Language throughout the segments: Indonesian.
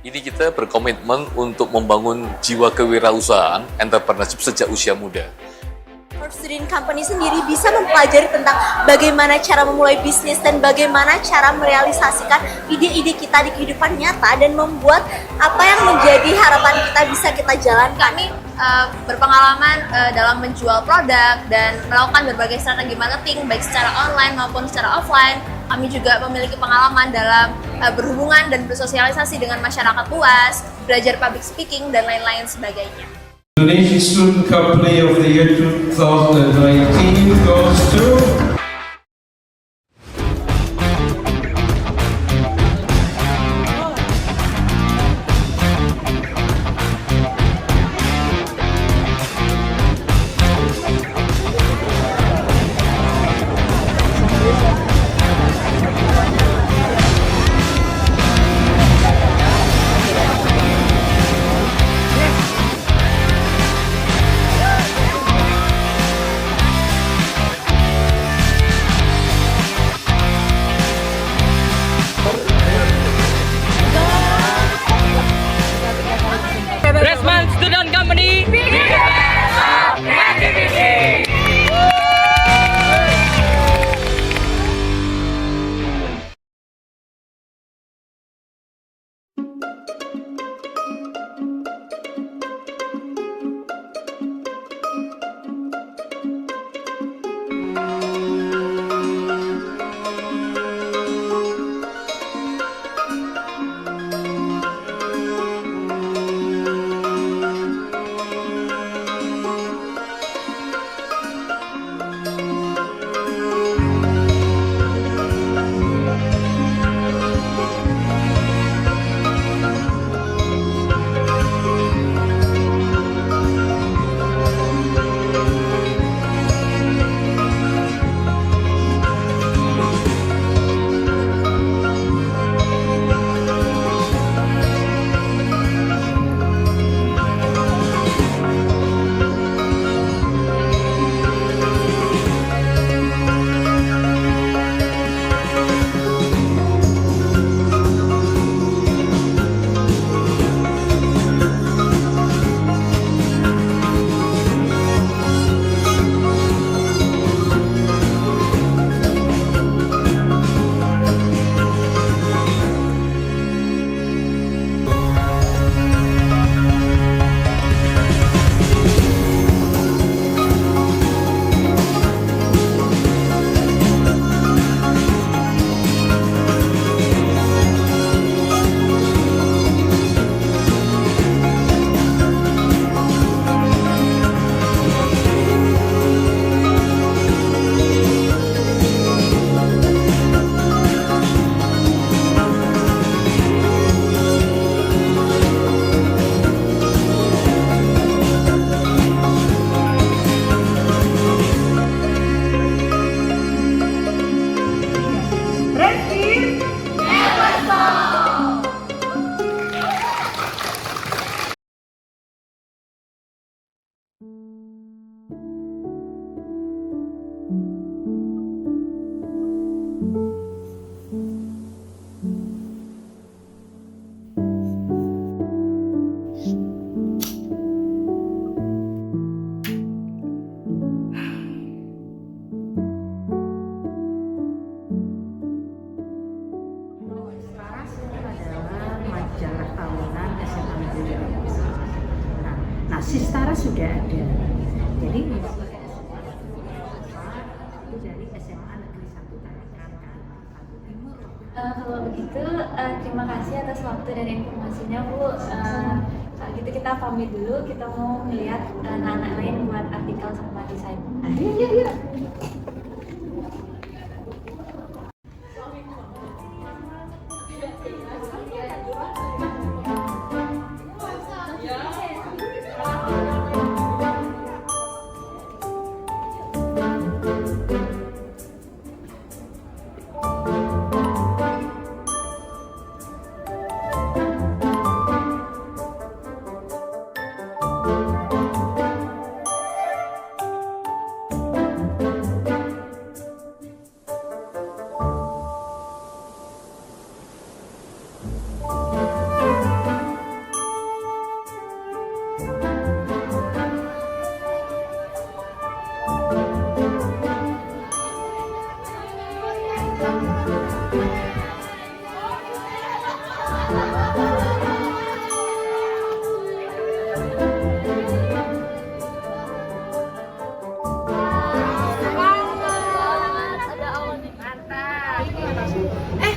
Ini kita berkomitmen untuk membangun jiwa kewirausahaan entrepreneurship sejak usia muda. First Student Company sendiri bisa mempelajari tentang bagaimana cara memulai bisnis dan bagaimana cara merealisasikan ide-ide kita di kehidupan nyata dan membuat apa yang menjadi harapan kita bisa kita jalankan. Kami berpengalaman dalam menjual produk dan melakukan berbagai strategi marketing baik secara online maupun secara offline. Kami juga memiliki pengalaman dalam berhubungan dan bersosialisasi dengan masyarakat luas, belajar public speaking dan lain-lain sebagainya. Indonesian Student Company of the year 2019 goes to Resman Student Company. majalah tahunan SMA Negeri Dewasa. Nah, Sistara sudah ada. Jadi itu dari SMA Negeri 1 Tarakan, Kabupaten Timur. Kalau begitu, terima kasih atas waktu dan informasinya, Bu. Kalau gitu kita pamit dulu, kita mau melihat anak-anak lain buat artikel sama desain. Iya.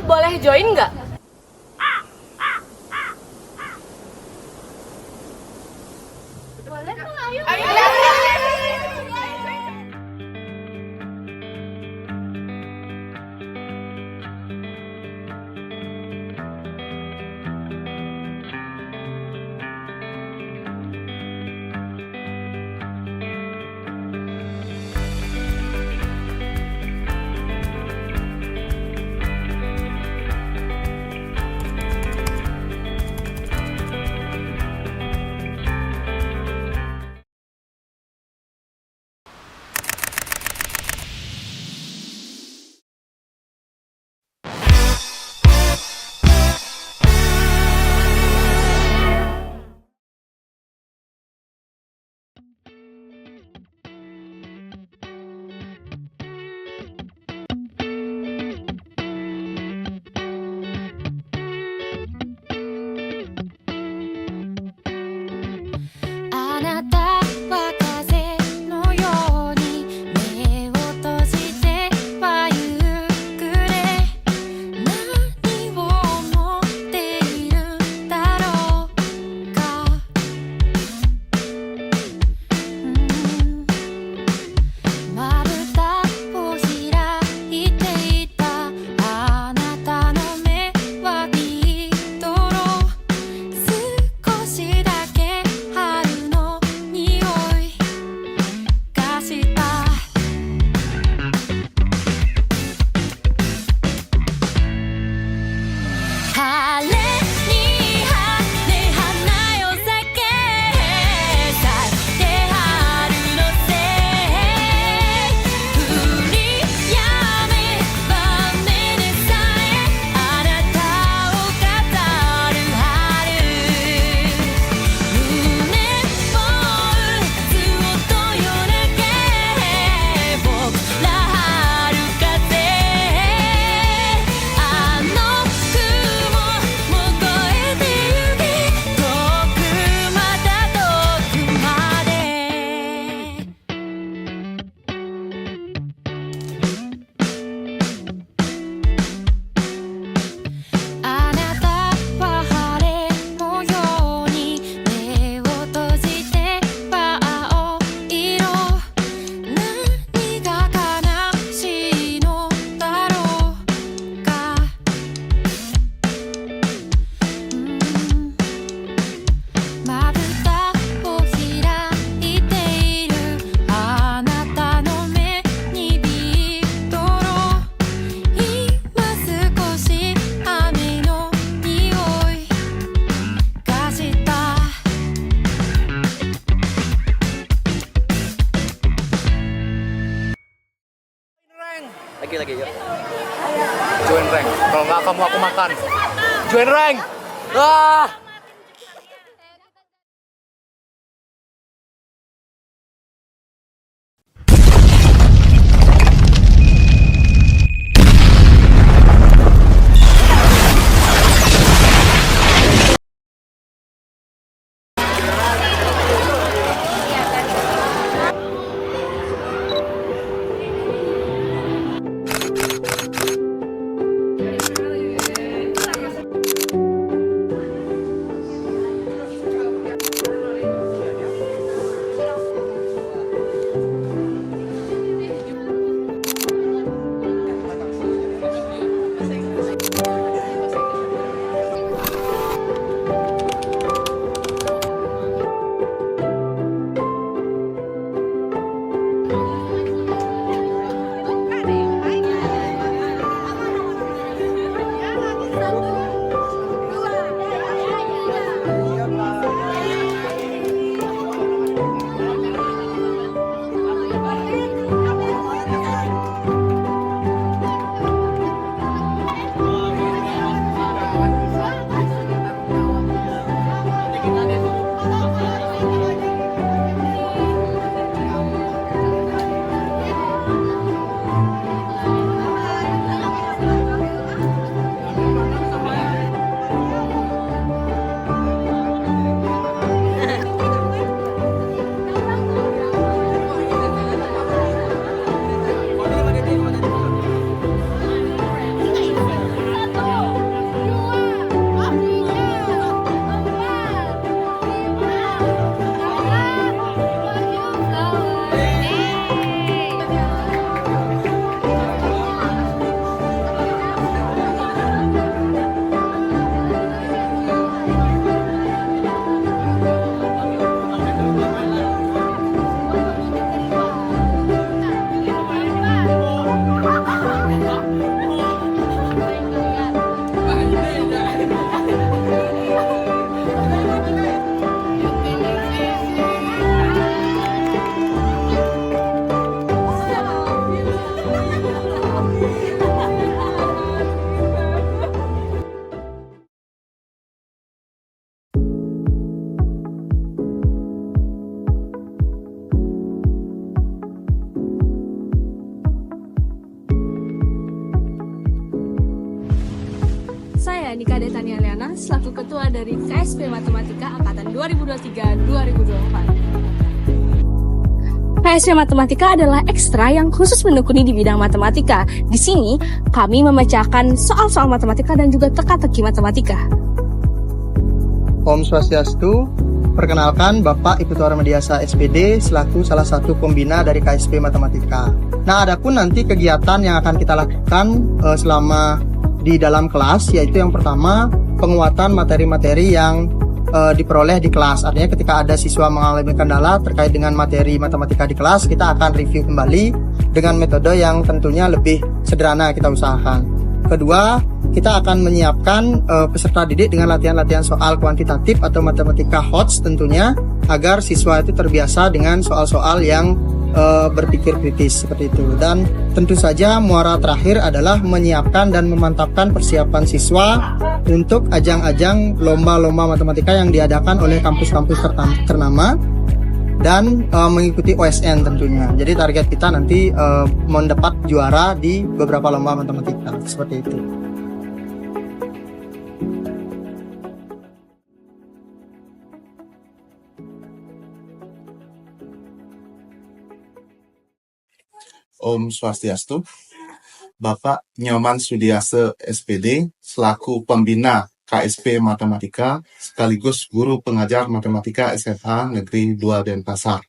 Boleh join nggak? Boleh kok, ayo. Lagi yuk. Join rank. Kalau nggak kamu aku makan. Join rank. Ah. Nika Detania Liana selaku Ketua dari KSP Matematika Angkatan 2023-2024. KSP Matematika adalah ekstra yang khusus menekuni di bidang matematika. Di sini, kami memecahkan soal-soal matematika dan juga teka-teki matematika. Om Swastiastu, perkenalkan Bapak Ibu Ketua Mediasa SPD selaku salah satu pembina dari KSP Matematika. Nah, adapun nanti kegiatan yang akan kita lakukan selama di dalam kelas, yaitu yang pertama penguatan materi-materi yang diperoleh di kelas. Artinya ketika ada siswa mengalami kendala terkait dengan materi matematika di kelas, kita akan review kembali dengan metode yang tentunya lebih sederhana kita usahakan. Kedua, kita akan menyiapkan peserta didik dengan latihan-latihan soal kuantitatif atau matematika HOTS tentunya, agar siswa itu terbiasa dengan soal-soal yang berpikir kritis seperti itu. Dan tentu saja muara terakhir adalah menyiapkan dan memantapkan persiapan siswa untuk ajang-ajang lomba-lomba matematika yang diadakan oleh kampus-kampus ternama dan mengikuti OSN tentunya. Jadi target kita nanti mendapat juara di beberapa lomba matematika seperti itu. Om Swastiastu, Bapak Nyoman Sudiase SPD selaku pembina KSP Matematika sekaligus guru pengajar matematika SMA Negeri 2 Denpasar.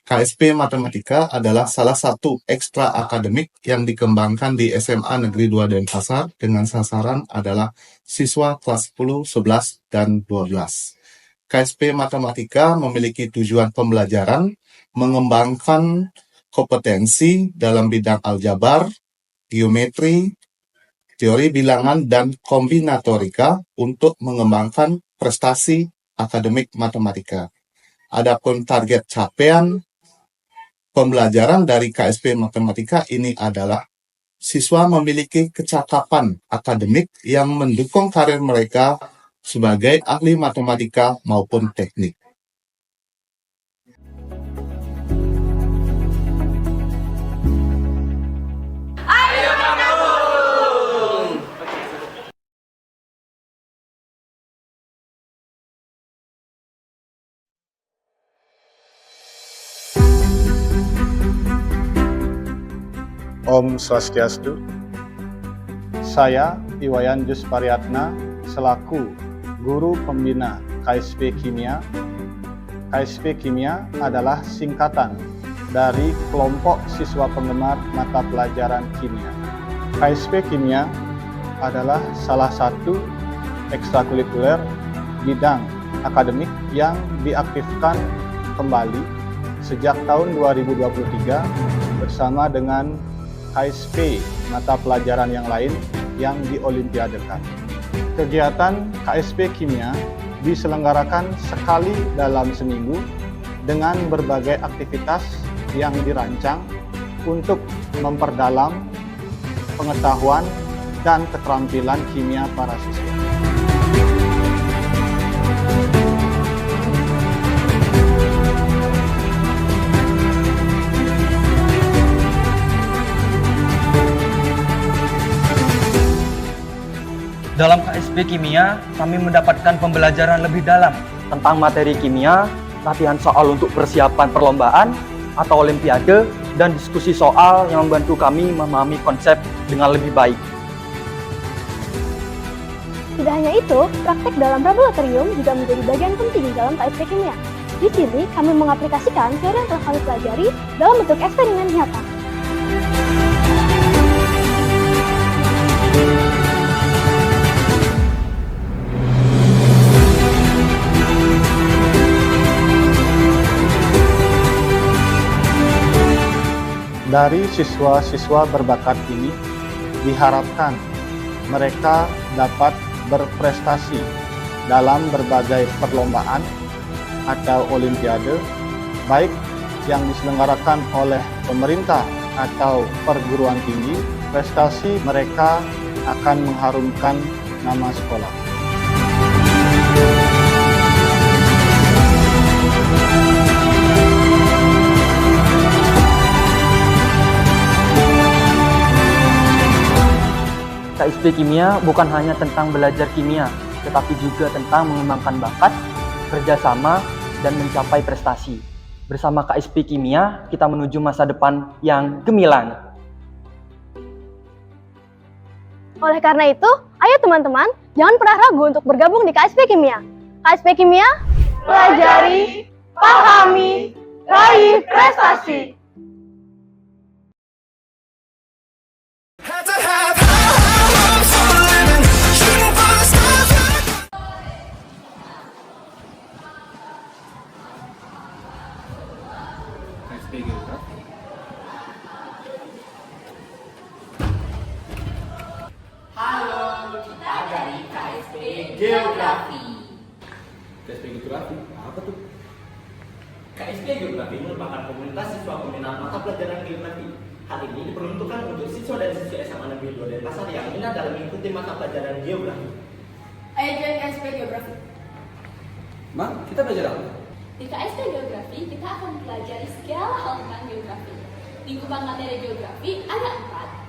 KSP Matematika adalah salah satu ekstra akademik yang dikembangkan di SMA Negeri 2 Denpasar dengan sasaran adalah siswa kelas 10, 11, dan 12. KSP Matematika memiliki tujuan pembelajaran mengembangkan kompetensi dalam bidang aljabar, geometri, teori bilangan, dan kombinatorika untuk mengembangkan prestasi akademik matematika. Adapun target capaian pembelajaran dari KSP Matematika ini adalah siswa memiliki kecakapan akademik yang mendukung karir mereka sebagai ahli matematika maupun teknik. Om Swastiastu. Saya Iwayan Juspariatna selaku guru pembina KSP Kimia. KSP Kimia adalah singkatan dari kelompok siswa penggemar mata pelajaran kimia. KSP Kimia adalah salah satu ekstrakurikuler bidang akademik yang diaktifkan kembali sejak tahun 2023 bersama dengan KSP mata pelajaran yang lain yang diolimpiadekan. Kegiatan KSP Kimia diselenggarakan sekali dalam seminggu dengan berbagai aktivitas yang dirancang untuk memperdalam pengetahuan dan keterampilan kimia para siswa. Dalam KSP Kimia, kami mendapatkan pembelajaran lebih dalam tentang materi kimia, latihan soal untuk persiapan perlombaan atau olimpiade, dan diskusi soal yang membantu kami memahami konsep dengan lebih baik. Tidak hanya itu, praktek dalam laboratorium juga menjadi bagian penting dalam KSP Kimia. Di sini, kami mengaplikasikan teori yang telah kami pelajari dalam bentuk eksperimen nyata. Dari siswa-siswa berbakat ini diharapkan mereka dapat berprestasi dalam berbagai perlombaan atau olimpiade, baik yang diselenggarakan oleh pemerintah atau perguruan tinggi. Prestasi mereka akan mengharumkan nama sekolah. KSP Kimia bukan hanya tentang belajar kimia, tetapi juga tentang mengembangkan bakat, kerjasama, dan mencapai prestasi. Bersama KSP Kimia, kita menuju masa depan yang gemilang. Oleh karena itu, ayo teman-teman, jangan pernah ragu untuk bergabung di KSP Kimia. KSP Kimia, pelajari, pahami, raih prestasi. Halo, kita dari KSP Geografi. KSP Geografi? Apa tuh? KSP Geografi merupakan komunitas siswa peminat mata pelajaran geografi. Hal ini diperuntukkan untuk siswa dan siswi SMA Negeri 2 Denpasar yang minat dalam mengikuti mata pelajaran geografi. Ayo join KSP Geografi. Mak, kita belajar apa? Di KSP Geografi, kita akan mempelajari segala hal tentang geografi. Lingkupan materi geografi ada 4.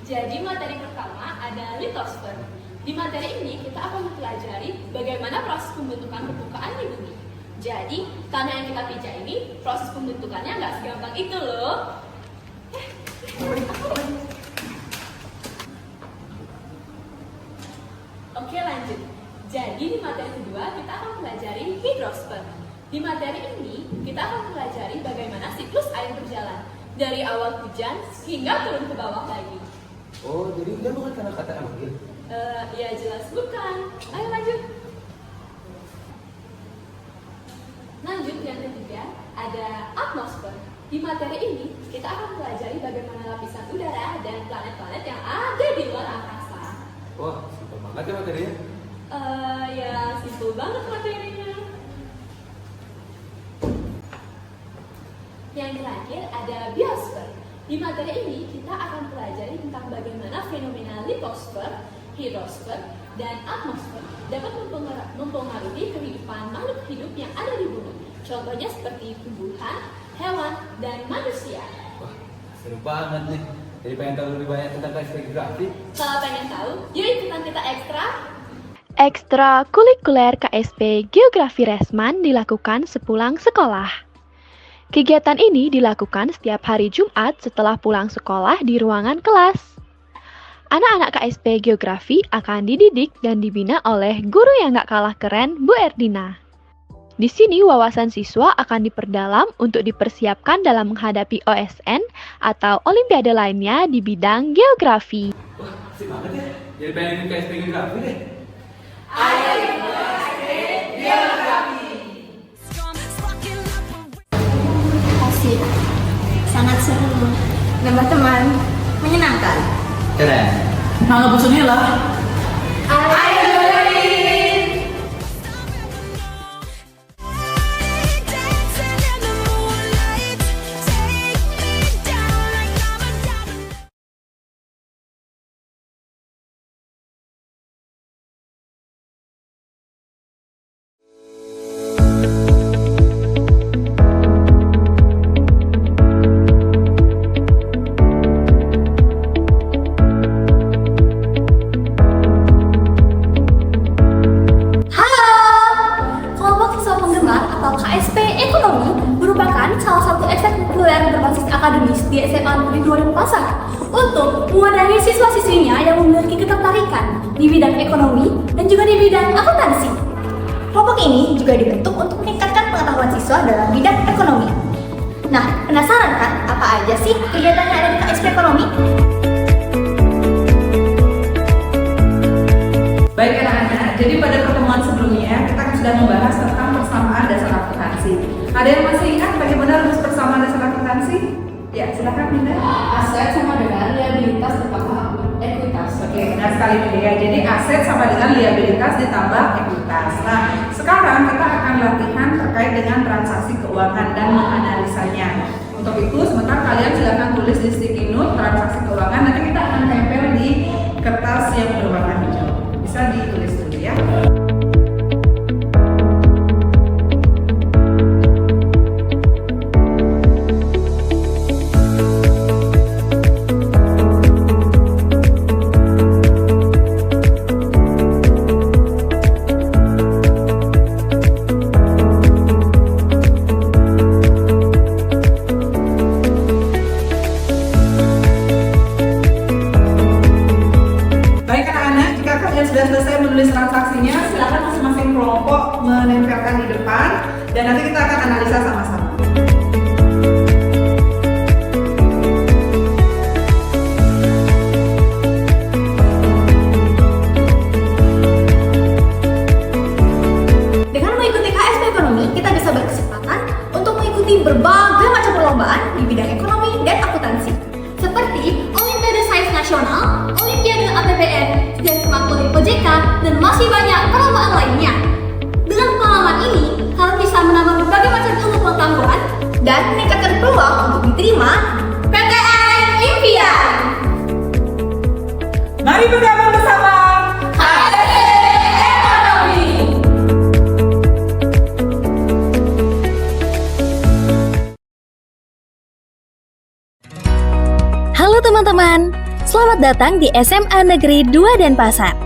Jadi materi pertama ada litosfer. Di materi ini kita akan mempelajari bagaimana proses pembentukan permukaan di bumi. Jadi tanah yang kita pijak ini proses pembentukannya nggak segampang itu loh. Oke lanjut. Jadi di materi kedua kita akan mempelajari hidrosfer. Di materi ini kita akan mempelajari bagaimana siklus air berjalan dari awal hujan hingga turun ke bawah lagi. Oh, jadi hujan bukan karena kata air? Ya jelas bukan. Ayo lanjut. Lanjut yang ketiga ada atmosfer. Di materi ini kita akan mempelajari bagaimana lapisan udara dan planet-planet yang ada di luar angkasa. Wah, simpel banget ya materinya. Ya simpel banget materinya. Yang terakhir ada biosfer. Di materi ini kita akan pelajari tentang bagaimana fenomena litosfer, hidrosfer, dan atmosfer dapat mempengaruhi kehidupan makhluk hidup yang ada di bumi. Contohnya seperti tumbuhan, hewan, dan manusia. Wah, seru banget nih. Jadi pengen tahu lebih banyak tentang KSP Geografi? Kalau pengen tahu, yuk ikutan kita ekstra. Ekstrakurikuler KSP Geografi Resman dilakukan sepulang sekolah. Kegiatan ini dilakukan setiap hari Jumat setelah pulang sekolah di ruangan kelas. Anak-anak KSP Geografi akan dididik dan dibina oleh guru yang gak kalah keren, Bu Erdina. Di sini wawasan siswa akan diperdalam untuk dipersiapkan dalam menghadapi OSN atau Olimpiade lainnya di bidang geografi. Wah, asik banget ya. Jadi pengen ikut KSP Geografi deh. Ayo ikut KSP Geografi. Asik, sangat seru, nambah teman, menyenangkan. Keren. Nah, nggak bosannya lah. Ayo join. akademis di SMA Negeri 2 Denpasar untuk mewadahi siswa-siswinya yang memiliki ketertarikan di bidang ekonomi dan juga di bidang akuntansi. Kelompok ini juga dibentuk untuk meningkatkan pengetahuan siswa dalam bidang ekonomi. Nah, penasaran kan apa aja sih kegiatan yang ada di KSP Ekonomi? Baik anak-anak, jadi pada pertemuan sebelumnya kita sudah membahas tentang persamaan dasar akuntansi. Ada yang masih ingat bagaimana rumus persamaan dasar akuntansi? Ya, silakan Dinda. Aset sama dengan liabilitas ditambah ekuitas. Oke, benar sekali Dinda ya. Jadi aset sama dengan liabilitas ditambah ekuitas. Nah, sekarang kita akan latihan terkait dengan transaksi keuangan dan menganalisanya. Untuk itu, sebentar kalian silakan tulis di sticky note transaksi keuangan. Nanti kita akan tempel di kertas yang berwarna hijau. Bisa ditulis dulu ya. menulis transaksinya, silakan masing-masing kelompok menempelkan di depan dan nanti kita akan analisa sama-sama. Dengan mengikuti KSP Ekonomi, kita bisa berkesempatan untuk mengikuti berbagai macam perlombaan di bidang ekonomi dan akuntansi, seperti Olimpiade Sains Nasional, Olimpiade APBN, dan Semakul OJK, dan masih banyak perlombaan lainnya. Dengan pengalaman ini, kalian bisa menambah berbagai macam ilmu pengetahuan dan meningkatkan peluang untuk diterima PTN Impian. Mari bergabung bersama KSP Ekonomi. Halo teman-teman, selamat datang di SMA Negeri 2 Denpasar,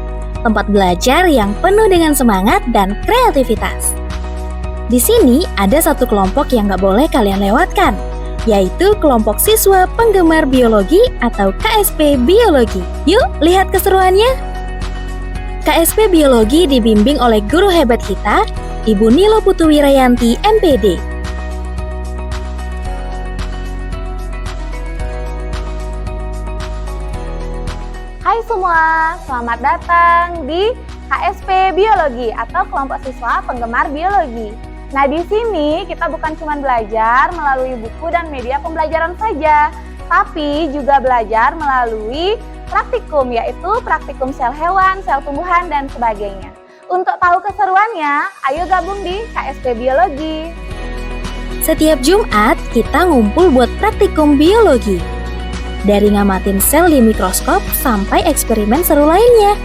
tempat belajar yang penuh dengan semangat dan kreativitas. Di sini ada satu kelompok yang gak boleh kalian lewatkan, yaitu kelompok siswa penggemar biologi atau KSP Biologi. Yuk lihat keseruannya. KSP Biologi dibimbing oleh guru hebat kita, Ibu Nilo Putuwirayanti, MPD. Hai semua, selamat datang di KSP Biologi atau kelompok siswa penggemar biologi. Nah, di sini kita bukan cuma belajar melalui buku dan media pembelajaran saja, tapi juga belajar melalui praktikum, yaitu praktikum sel hewan, sel tumbuhan, dan sebagainya. Untuk tahu keseruannya, ayo gabung di KSP Biologi. Setiap Jumat kita ngumpul buat praktikum biologi. Dari ngamatin sel di mikroskop sampai eksperimen seru lainnya.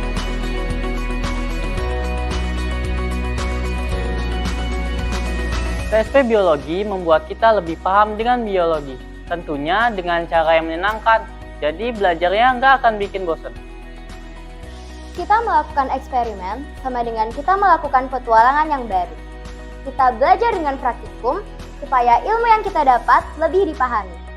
KSP Biologi membuat kita lebih paham dengan biologi. Tentunya dengan cara yang menyenangkan, jadi belajarnya nggak akan bikin bosan. Kita melakukan eksperimen sama dengan kita melakukan petualangan yang baru. Kita belajar dengan praktikum supaya ilmu yang kita dapat lebih dipahami.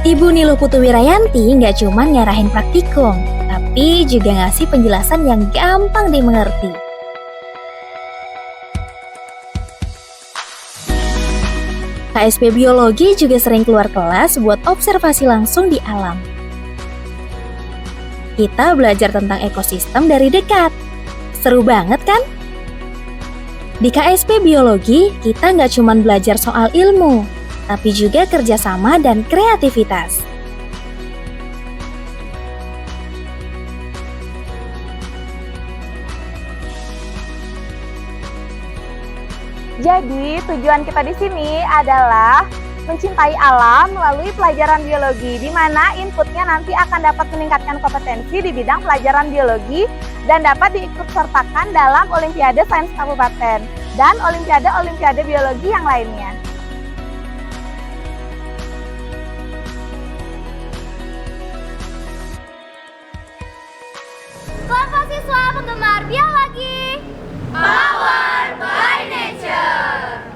Ibu Nilo Putuwirayanti nggak cuma nyarahin praktikum, tapi juga ngasih penjelasan yang gampang dimengerti. KSP Biologi juga sering keluar kelas buat observasi langsung di alam. Kita belajar tentang ekosistem dari dekat. Seru banget kan? Di KSP Biologi, kita nggak cuma belajar soal ilmu, tapi juga kerjasama dan kreativitas. Jadi, tujuan kita di sini adalah mencintai alam melalui pelajaran biologi, di mana inputnya nanti akan dapat meningkatkan kompetensi di bidang pelajaran biologi dan dapat diikutsertakan dalam Olimpiade Sains Kabupaten dan Olimpiade Biologi yang lainnya. Kelompok siswa penggemar biologi, Power by Nature.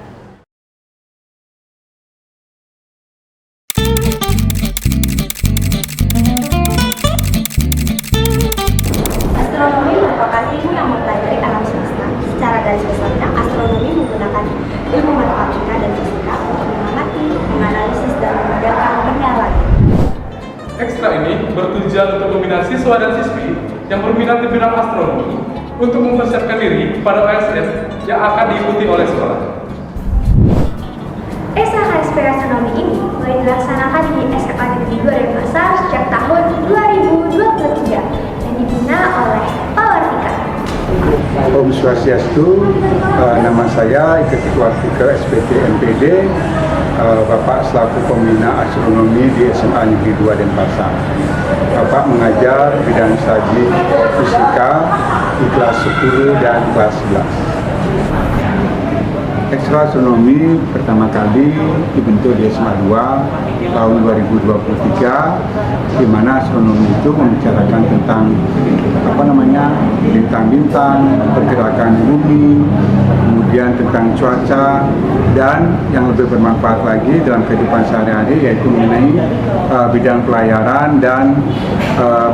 Astronomi merupakan ilmu yang mempelajari alam semesta. Secara garis besarnya, astronomi menggunakan ilmu matematika dan fisika untuk mengamati, menganalisis, dan membedakan benda langit. Ekstra ini bertujuan untuk membina siswa dan siswi yang berminat di bidang astronomi untuk mempersiapkan diri pada OSN yang akan diikuti oleh sekolah. Esa KSP Astronomi ini mulai dilaksanakan di SMA Negeri 2 Denpasar sejak tahun 2023 dan dibina oleh Power Tika. Om Swastiastu, nama saya Ketua SPT MPD, Bapak selaku pembina astronomi di SMA Negeri 2 Denpasar. Bapak mengajar bidang studi fisika di kelas 10 dan kelas 11. Ekstra astronomi pertama kali dibentuk di SMA 2 tahun 2023, di mana astronomi itu membicarakan tentang bintang-bintang, pergerakan bumi, kemudian tentang cuaca, dan yang lebih bermanfaat lagi dalam kehidupan sehari-hari yaitu mengenai bidang pelayaran dan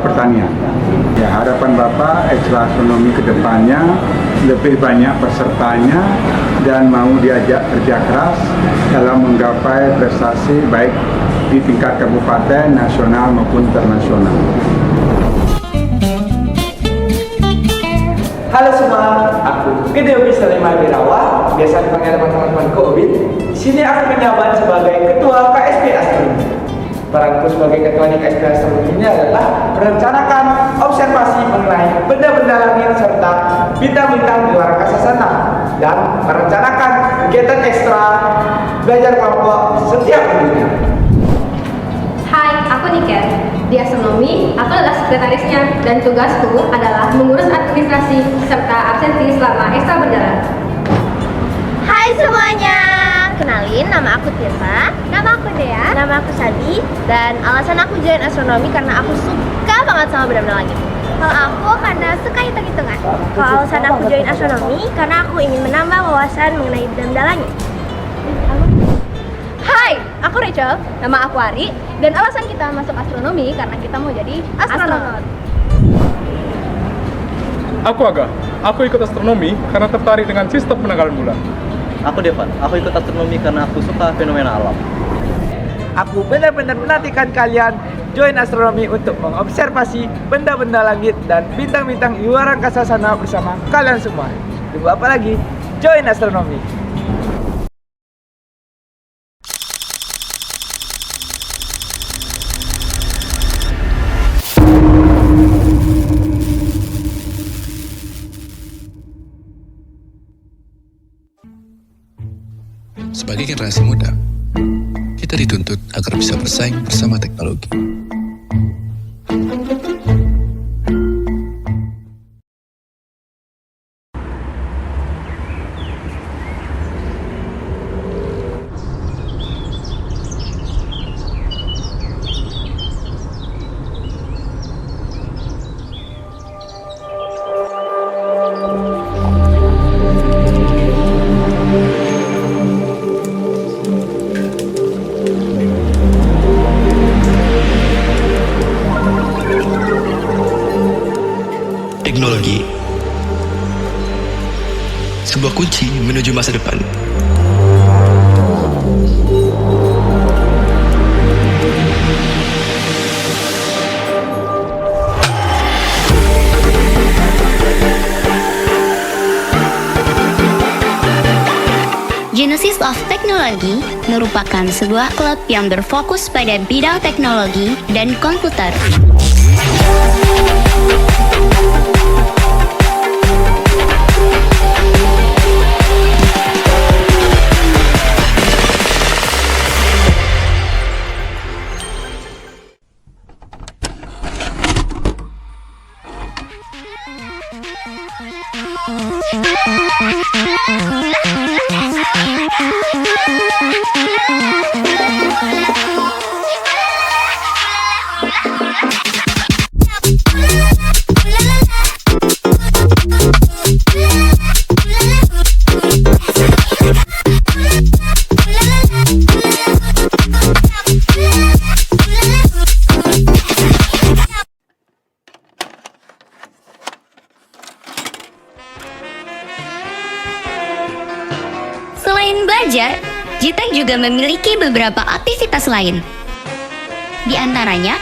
pertanian. Ya, harapan Bapak ekstra astronomi ke depannya lebih banyak pesertanya dan mau diajak kerja keras dalam menggapai prestasi baik di tingkat kabupaten, nasional maupun internasional. Halo semua, aku Gede Obi Sulaiman Wirawa, biasa dipanggil teman-temanku Obi. Di sini aku menjabat sebagai Ketua KSP Astronomi. Peranku sebagai Ketua di KSP Astronomi ini adalah merencanakan observasi mengenai benda-benda langit serta bintang-bintang di luar angkasa sana, dan merencanakan kegiatan ekstra belajar kelompok setiap minggunya. Hai, aku Niken. Di astronomi, aku adalah sekretarisnya dan tugasku adalah mengurus administrasi serta absensi selama ekstra berjalan. Hai semuanya, kenalin nama aku Tirta, nama aku Dea, nama aku Sadi, dan alasan aku join astronomi karena aku suka banget sama benda-benda langit. Kalau aku karena suka hitung-hitungan. Kalau alasan aku join astronomi karena aku ingin menambah wawasan mengenai benda-benda langit. Hai, aku Rachel, nama aku Ari, dan alasan kita masuk astronomi karena kita mau jadi astronot. Aku Aga, aku ikut astronomi karena tertarik dengan sistem penanggalan bulan. Aku Devan, aku ikut astronomi karena aku suka fenomena alam. Aku benar-benar menantikan kalian join astronomi untuk mengobservasi benda-benda langit dan bintang-bintang di luar angkasa sana bersama kalian semua. Tunggu apa lagi? Join astronomi! Sebagai generasi muda, kita dituntut agar bisa bersaing bersama teknologi. Teknologi, sebuah kunci menuju masa depan. Genesis of Technology merupakan sebuah klub yang berfokus pada bidang teknologi dan komputer. Selain belajar, Jitek juga memiliki beberapa aktivitas lain. Di antaranya,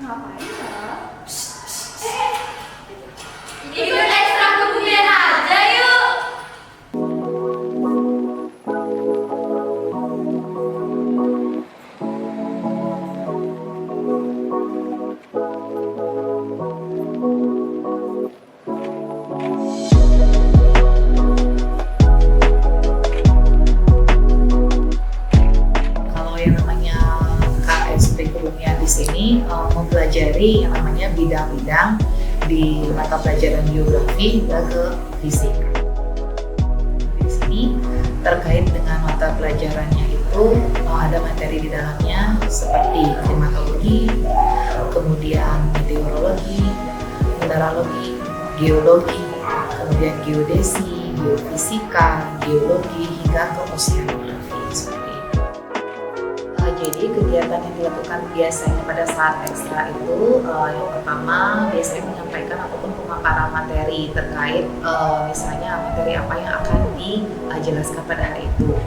Ngapain ya? Ikut ekstra kebumian aja yuk. Kalau yang namanya KSP Kebumian di sini mempelajari yang namanya bidang-bidang di mata pelajaran geografi hingga ke fisik. Di sini terkait dengan mata pelajarannya itu ada materi di dalamnya seperti klimatologi, kemudian meteorologi, mineralogi, geologi, kemudian geodesi, geofisika, geologi hingga ke oceanografi seperti itu. Jadi kegiatan yang dilakukan biasanya pada saat ekstra itu yang pertama biasanya menyampaikan ataupun pemaparan materi terkait misalnya materi apa yang akan dijelaskan pada hari itu.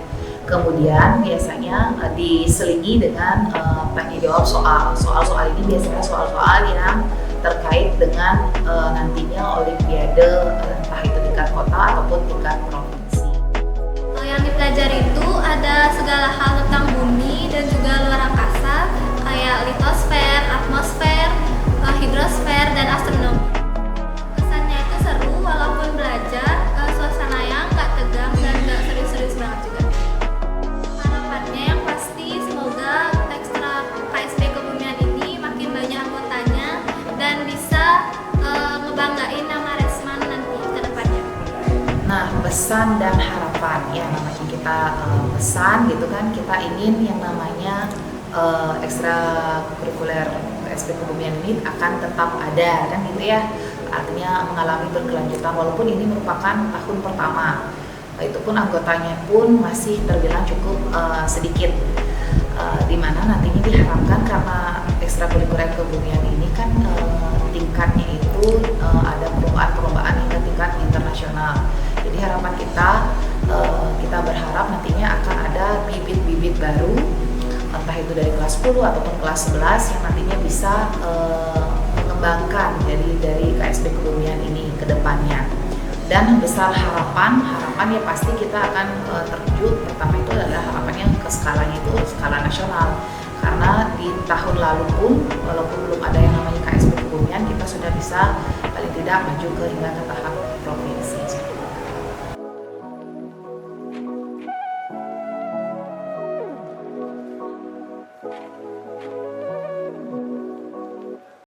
Kemudian biasanya diselingi dengan tanya jawab soal. Soal-soal ini biasanya soal-soal yang terkait dengan nantinya olimpiade entah itu tingkat kota ataupun tingkat provinsi. Yang dipelajari itu ada segala hal tentang bumi dan juga luar angkasa kayak litosfer, atmosfer, hidrosfer, dan astronomi. Kesannya itu seru walaupun belajar, suasana yang nggak tegang dan nggak serius-serius banget juga. Harapannya yang pasti semoga ekstra KSP Kebumian ini makin banyak anggotanya dan bisa ngebanggain nama Resman nanti ke depannya. Nah, pesan dan harapan ya namanya kita pesan gitu kan, kita ingin yang namanya ekstra kurikuler KSP Kebumian ini akan tetap ada kan gitu ya, artinya mengalami berkelanjutan walaupun ini merupakan tahun pertama, itu pun anggotanya pun masih terbilang cukup sedikit, dimana nantinya diharapkan karena ekstra kurikuler kebumian ini kan tingkatnya itu ada perlombaan hingga tingkat internasional. Jadi harapan kita berharap nantinya akan ada bibit-bibit baru, entah itu dari kelas 10 ataupun kelas 11 yang nantinya bisa mengembangkan dari KSP Kebumian ini ke depannya. Dan besar harapan ya pasti kita akan terwujud. Pertama itu adalah harapannya ke skalanya itu skala nasional. Karena di tahun lalu pun walaupun belum ada yang namanya KSP Kebumian, kita sudah bisa paling tidak maju ke hingga ke tahap